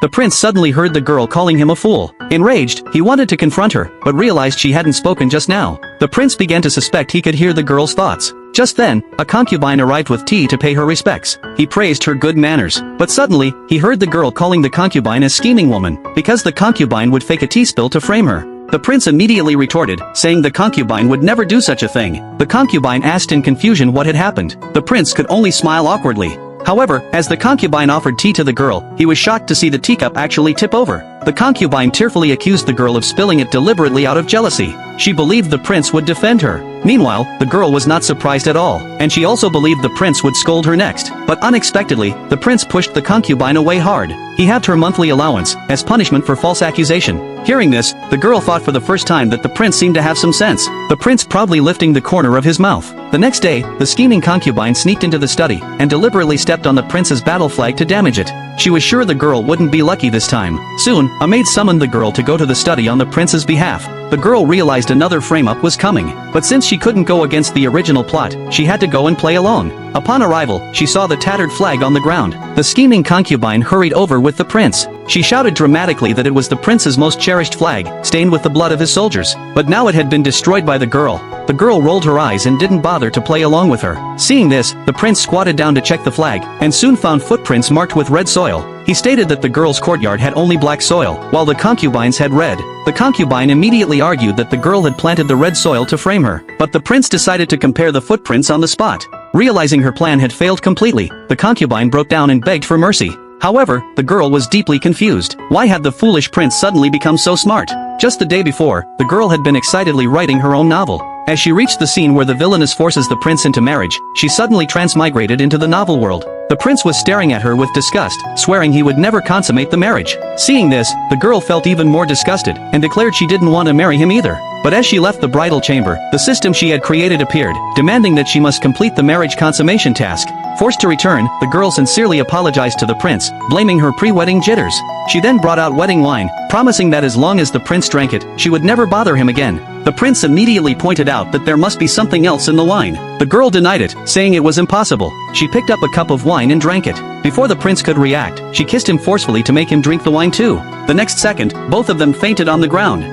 the prince suddenly heard the girl calling him a fool. Enraged, he wanted to confront her, but realized she hadn't spoken just now. The prince began to suspect he could hear the girl's thoughts. Just then, a concubine arrived with tea to pay her respects. He praised her good manners. But suddenly, he heard the girl calling the concubine a scheming woman, because the concubine would fake a tea spill to frame her. The prince immediately retorted, saying the concubine would never do such a thing. The concubine asked in confusion what had happened. The prince could only smile awkwardly. However, as the concubine offered tea to the girl, he was shocked to see the teacup actually tip over. The concubine tearfully accused the girl of spilling it deliberately out of jealousy. She believed the prince would defend her. Meanwhile, the girl was not surprised at all, and she also believed the prince would scold her next. But unexpectedly, the prince pushed the concubine away hard. He halved her monthly allowance, as punishment for false accusation. Hearing this, the girl thought for the first time that the prince seemed to have some sense, the prince proudly lifting the corner of his mouth. The next day, the scheming concubine sneaked into the study, and deliberately stepped on the prince's battle flag to damage it. She was sure the girl wouldn't be lucky this time. Soon, a maid summoned the girl to go to the study on the prince's behalf. The girl realized another frame-up was coming, but since she couldn't go against the original plot, she had to go and play along. Upon arrival, she saw the tattered flag on the ground. The scheming concubine hurried over with the prince. She shouted dramatically that it was the prince's most cherished flag, stained with the blood of his soldiers. But now it had been destroyed by the girl. The girl rolled her eyes and didn't bother to play along with her. Seeing this, the prince squatted down to check the flag, and soon found footprints marked with red soil. He stated that the girl's courtyard had only black soil, while the concubines had red. The concubine immediately argued that the girl had planted the red soil to frame her, but the prince decided to compare the footprints on the spot. Realizing her plan had failed completely, the concubine broke down and begged for mercy. However, the girl was deeply confused. Why had the foolish prince suddenly become so smart? Just the day before, the girl had been excitedly writing her own novel. As she reached the scene where the villainess forces the prince into marriage, she suddenly transmigrated into the novel world. The prince was staring at her with disgust, swearing he would never consummate the marriage. Seeing this, the girl felt even more disgusted, and declared she didn't want to marry him either. But as she left the bridal chamber, the system she had created appeared, demanding that she must complete the marriage consummation task. Forced to return, the girl sincerely apologized to the prince, blaming her pre-wedding jitters. She then brought out wedding wine, promising that as long as the prince drank it, she would never bother him again. The prince immediately pointed out that there must be something else in the wine. The girl denied it, saying it was impossible. She picked up a cup of wine and drank it. Before the prince could react, she kissed him forcefully to make him drink the wine too. The next second, both of them fainted on the ground.